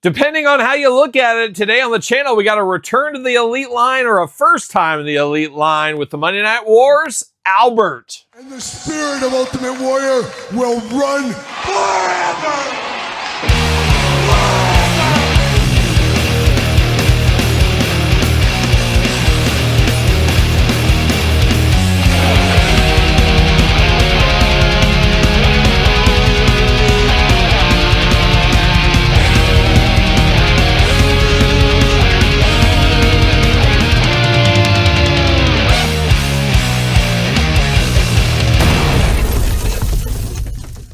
Depending on how you look at it, today on the channel, we got a return to the Elite line or a first time in the Elite line with the Monday Night Wars, Albert. And the spirit of Ultimate Warrior will run forever!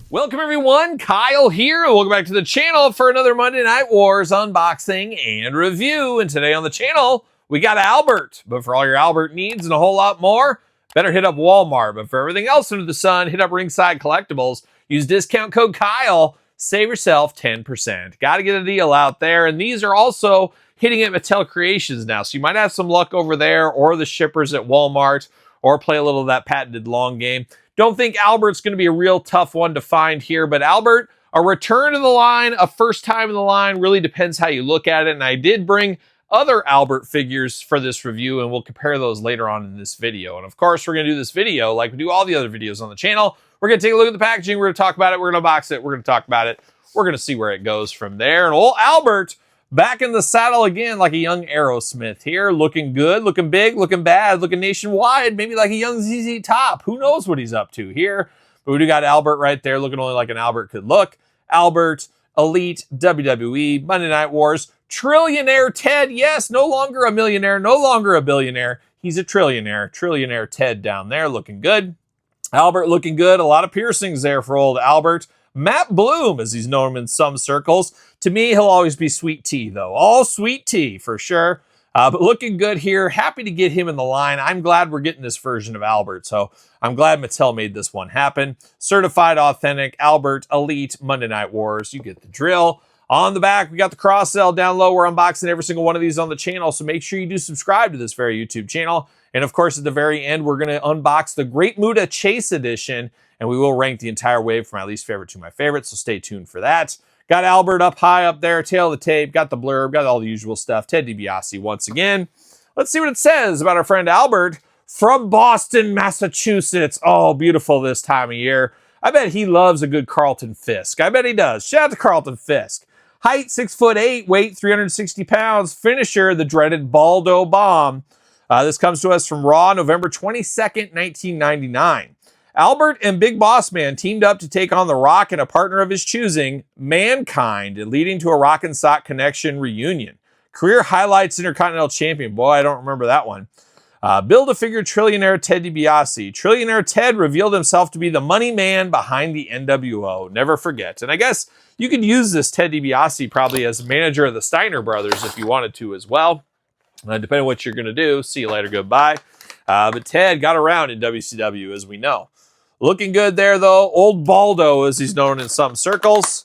Welcome everyone, Kyle here, and welcome back to the channel for another Monday Night Wars unboxing and review. And today on the channel, we got Albert. But for all your Albert needs and a whole lot more, better hit up Walmart. But for everything else under the sun, hit up Ringside Collectibles. Use discount code Kyle, save yourself 10%. Got to get a deal out there. And these are also hitting at Mattel Creations now. So you might have some luck over there or the shippers at Walmart or play a little of that patented long game. Don't think Albert's going to be a real tough one to find here, but Albert, a return to the line, a first time in the line, really depends how you look at it. And I did bring other Albert figures for this review, and we'll compare those later on in this video. And of course, we're going to do this video like we do all the other videos on the channel. We're going to take a look at the packaging. We're going to talk about it. We're going to unbox it. We're going to talk about it. We're going to see where it goes from there. And old Albert back in the saddle again like a young Aerosmith here, looking good, looking big, looking bad, looking nationwide, maybe like a young ZZ Top. Who knows what he's up to here? But we do got Albert right there, looking only like an Albert could look. Albert, Elite, WWE, Monday Night Wars, Trillionaire Ted. Yes, no longer a millionaire, no longer a billionaire. He's a trillionaire. Trillionaire Ted down there, looking good. Albert looking good. A lot of piercings there for old Albert. Matt Bloom, as he's known in some circles. To me, he'll always be Sweet Tea, though. All Sweet Tea, for sure. But looking good here. Happy to get him in the line. I'm glad we're getting this version of Albert, so I'm glad Mattel made this one happen. Certified Authentic, Albert, Elite, Monday Night Wars. You get the drill. On the back, we got the cross-sell down low. We're unboxing every single one of these on the channel, so make sure you do subscribe to this very YouTube channel. And, of course, at the very end, we're going to unbox the Great Muta Chase Edition, and we will rank the entire wave from my least favorite to my favorite, so stay tuned for that. Got Albert up high up there, tail of the tape, got the blurb, got all the usual stuff. Ted DiBiase once again. Let's see what it says about our friend Albert from Boston, Massachusetts. Oh, beautiful this time of year. I bet he loves a good Carlton Fisk. I bet he does. Shout out to Carlton Fisk. Height, 6'8", weight, 360 pounds. Finisher, the dreaded Baldo Bomb. This comes to us from Raw, November 22nd, 1999. Albert and Big Boss Man teamed up to take on The Rock and a partner of his choosing, Mankind, leading to a Rock and Sock Connection reunion. Career highlights Intercontinental Champion. Boy, I don't remember that one. Build-A-Figure Trillionaire Ted DiBiase. Trillionaire Ted revealed himself to be the money man behind the NWO. Never forget. And I guess you could use this Ted DiBiase probably as manager of the Steiner Brothers if you wanted to as well. Depending on what you're going to do. See you later. Goodbye. But Ted got around in WCW, as we know. Looking good there, though. Old Baldo, as he's known in some circles.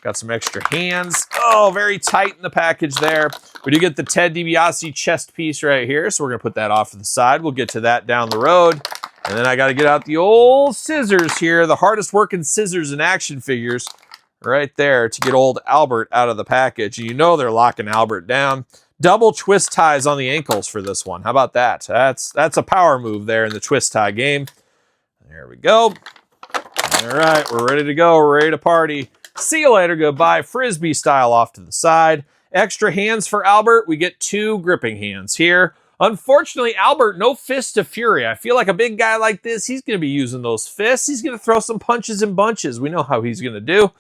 Got some extra hands. Oh, very tight in the package there. We do get the Ted DiBiase chest piece right here, so we're going to put that off to the side. We'll get to that down the road. And then I got to get out the old scissors here, the hardest working scissors in action figures right there to get old Albert out of the package. You know they're locking Albert down. Double twist ties on the ankles for this one. How about that? That's a power move there in the twist tie game. There we go. All right, we're ready to go. We're ready to party. See you later. Goodbye. Frisbee style off to the side. Extra hands for Albert. We get 2 gripping hands here. Unfortunately, Albert, no fist of fury. I feel like a big guy like this, he's going to be using those fists. He's going to throw some punches and bunches. We know how he's going to do.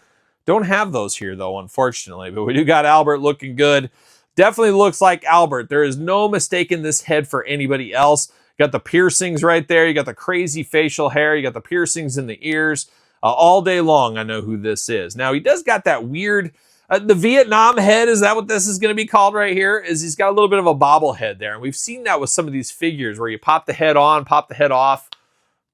Don't have those here, though, unfortunately. But we do got Albert looking good. Definitely looks like Albert. There is no mistaking this head for anybody else. Got the piercings right there. You got the crazy facial hair. You got the piercings in the ears. All day long, I know who this is. Now, he does got that weird, the Vietnam head, is that what this is going to be called right here? Is he's got a little bit of a bobblehead there. And we've seen that with some of these figures where you pop the head on, pop the head off.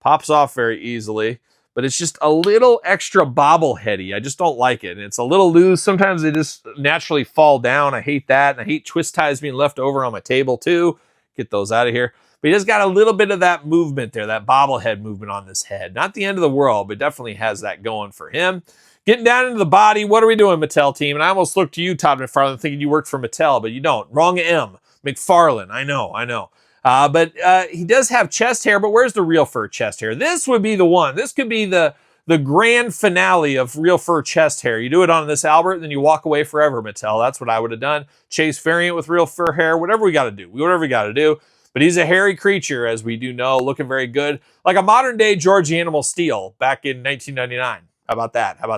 Pops off very easily. But it's just a little extra bobbleheady. I just don't like it. And it's a little loose. Sometimes they just naturally fall down. I hate that. And I hate twist ties being left over on my table too. Get those out of here. But he just got a little bit of that movement there, that bobblehead movement on this head. Not the end of the world, but definitely has that going for him. Getting down into the body, what are we doing, Mattel team? And I almost looked to you, Todd McFarlane, thinking you worked for Mattel, but you don't. Wrong M. McFarlane. I know. But he does have chest hair, but where's the real fur chest hair? This would be the one. This could be the grand finale of real fur chest hair. You do it on this Albert, then you walk away forever, Mattel. That's what I would have done. Chase variant with real fur hair, whatever we got to do. Whatever we got to do. But he's a hairy creature, as we do know, looking very good. Like a modern-day George Animal Steel back in 1999. How about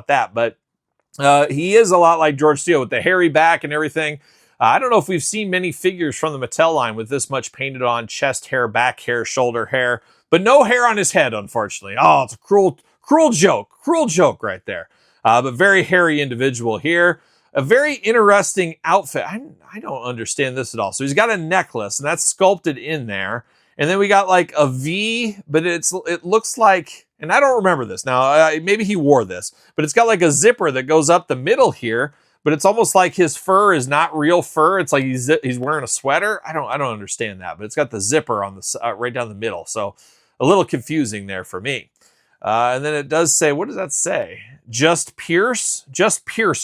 that? But he is a lot like George Steele with the hairy back and everything. I don't know if we've seen many figures from the Mattel line with this much painted on chest hair, back hair, shoulder hair, but no hair on his head, unfortunately. Oh, it's a cruel joke right there. But very hairy individual here. A very interesting outfit. I don't understand this at all. So he's got a necklace, and that's sculpted in there. And then we got like a V, but it looks like, and I don't remember this. Now, maybe he wore this, but it's got like a zipper that goes up the middle here, but it's almost like his fur is not real fur. It's like he's wearing a sweater. I don't understand that, but it's got the zipper on the right down the middle. So a little confusing there for me. And then it does say, what does that say? Just Pierce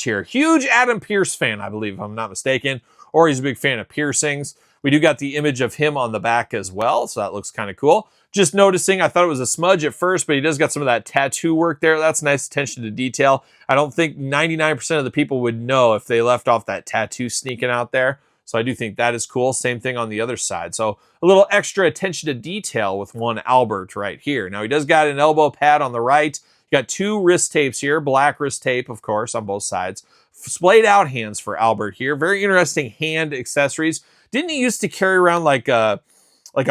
here. Huge Adam Pierce fan, I believe, if I'm not mistaken, or he's a big fan of piercings. We do got the image of him on the back as well, so that looks kind of cool. Just noticing, I thought it was a smudge at first, but he does got some of that tattoo work there. That's nice attention to detail. I don't think 99% of the people would know if they left off that tattoo sneaking out there. So I do think that is cool. Same thing on the other side. So a little extra attention to detail with one Albert right here. Now he does got an elbow pad on the right. You got two wrist tapes here, black wrist tape, of course, on both sides. Splayed out hands for Albert here. Very interesting hand accessories. Didn't he used to carry around like a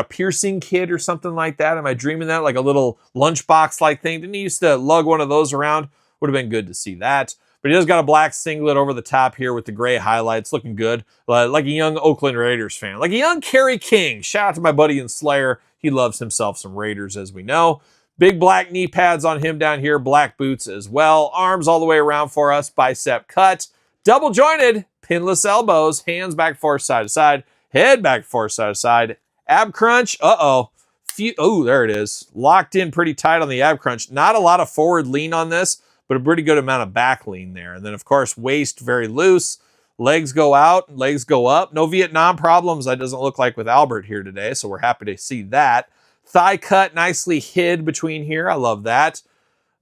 piercing kit or something like that? Am I dreaming that? Like a little lunchbox-like thing? Didn't he used to lug one of those around? Would have been good to see that. But he does got a black singlet over the top here with the gray highlights, looking good. Like a young Oakland Raiders fan. Like a young Kerry King. Shout out to my buddy in Slayer. He loves himself some Raiders, as we know. Big black knee pads on him down here. Black boots as well. Arms all the way around for us. Bicep cut. Double jointed. Pinless elbows. Hands back forth side to side. Head back forth side to side. Ab crunch. Oh, there it is. Locked in pretty tight on the ab crunch. Not a lot of forward lean on this, but a pretty good amount of back lean there. And then, of course, waist very loose. Legs go out, legs go up. No Vietnam problems, that doesn't look like with Albert here today, so we're happy to see that. Thigh cut nicely hid between here. I love that.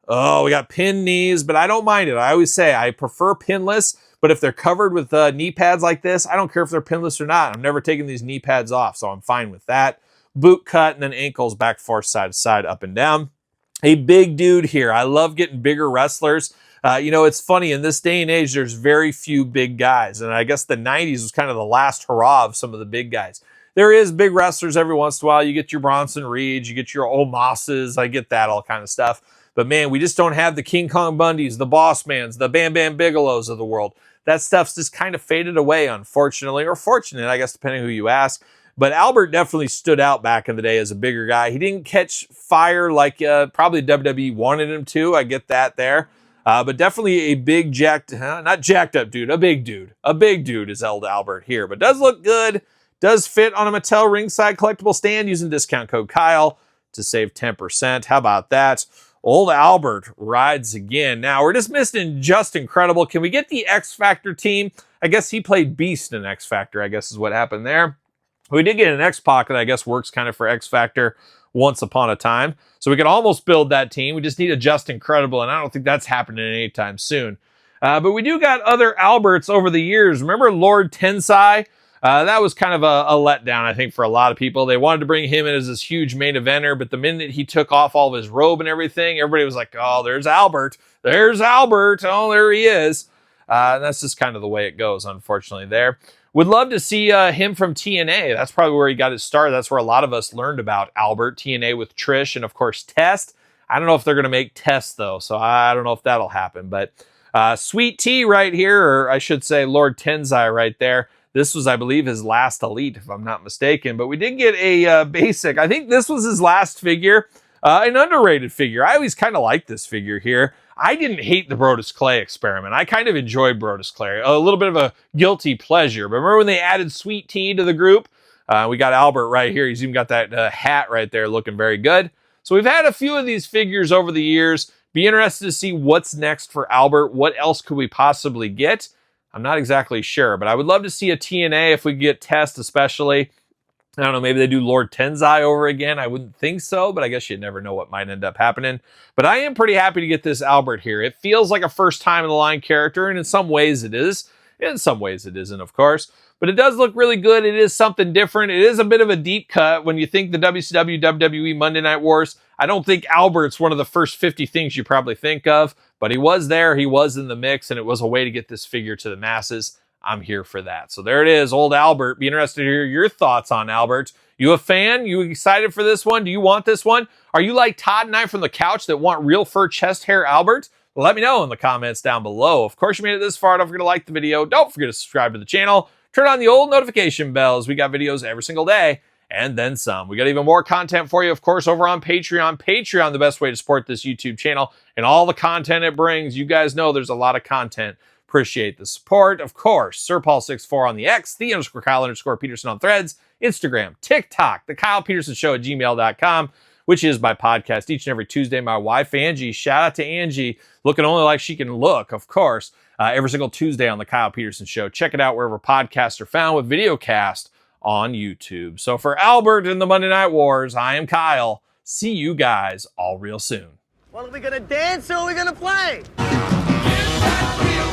Oh, we got pinned knees, but I don't mind it. I always say I prefer pinless, but if they're covered with knee pads like this, I don't care if they're pinless or not. I'm never taking these knee pads off, so I'm fine with that. Boot cut and then ankles back forth side to side, up and down. A big dude here. I love getting bigger wrestlers. It's funny, in this day and age, there's very few big guys. And I guess the 90s was kind of the last hurrah of some of the big guys. There is big wrestlers every once in a while. You get your Bronson Reeds, you get your Omases. I get that, all kind of stuff. But man, we just don't have the King Kong Bundys, the Boss Mans, the Bam Bam Bigelows of the world. That stuff's just kind of faded away, unfortunately, or fortunate, I guess, depending who you ask. But Albert definitely stood out back in the day as a bigger guy. He didn't catch fire like probably WWE wanted him to. I get that there. But definitely a big not jacked up dude, a big dude. A big dude is Eld Albert here. But does look good. Does fit on a Mattel ringside collectible stand using discount code Kyle to save 10%. How about that? Old Albert rides again. Now, we're just missing Just Incredible. Can we get the X Factor team? I guess he played Beast in X Factor, I guess is what happened there. We did get an X-Pac that I guess works kind of for X Factor once upon a time. So we could almost build that team. We just need a Just Incredible, and I don't think that's happening anytime soon. But we do got other Alberts over the years. Remember Lord Tensai? That was kind of a letdown, I think, for a lot of people. They wanted to bring him in as this huge main eventer, but the minute he took off all of his robe and everything, everybody was like, oh, there's Albert. There's Albert. Oh, there he is. And that's just kind of the way it goes, unfortunately, there. Would love to see him from TNA. That's probably where he got his start. That's where a lot of us learned about Albert. TNA with Trish and, of course, Test. I don't know if they're going to make Test, though, so I don't know if that'll happen. But Sweet T right here, or I should say Lord Tensai right there. This was, I believe, his last Elite, if I'm not mistaken. But we did get a basic. I think this was his last figure, an underrated figure. I always kind of like this figure here. I didn't hate the Brodus Clay experiment. I kind of enjoyed Brodus Clay. A little bit of a guilty pleasure. But remember when they added Sweet Tea to the group? We got Albert right here. He's even got that hat right there looking very good. So we've had a few of these figures over the years. Be interested to see what's next for Albert. What else could we possibly get? I'm not exactly sure, but I would love to see a TNA if we get Test especially. I don't know, maybe they do Lord Tensai over again. I wouldn't think so, but I guess you never know what might end up happening. But I am pretty happy to get this Albert here. It feels like a first time in the line character, and in some ways it is. In some ways it isn't, of course. But it does look really good. It is something different. It is a bit of a deep cut. When you think the WCW, WWE Monday Night Wars, I don't think Albert's one of the first 50 things you probably think of. But he was there. He was in the mix, and it was a way to get this figure to the masses. I'm here for that. So there it is, old Albert. Be interested to hear your thoughts on Albert. You a fan? You excited for this one? Do you want this one? Are you like Todd and I from the couch that want real fur chest hair Albert? Let me know in the comments down below. Of course, you made it this far. Don't forget to like the video. Don't forget to subscribe to the channel. Turn on the old notification bells. We got videos every single day and then some. We got even more content for you, of course, over on Patreon. Patreon, the best way to support this YouTube channel and all the content it brings. You guys know there's a lot of content. Appreciate the support. Of course, SirPaul64 on the X, _Kyle_Peterson on Threads, Instagram, TikTok, TheKylePetersonShow at gmail.com, which is my podcast each and every Tuesday. My wife, Angie, shout out to Angie, looking only like she can look, of course, every single Tuesday on The Kyle Peterson Show. Check it out wherever podcasts are found with videocast on YouTube. So for Albert and the Monday Night Wars, I am Kyle. See you guys all real soon. Well, are we going to dance or are we going to play? Get that real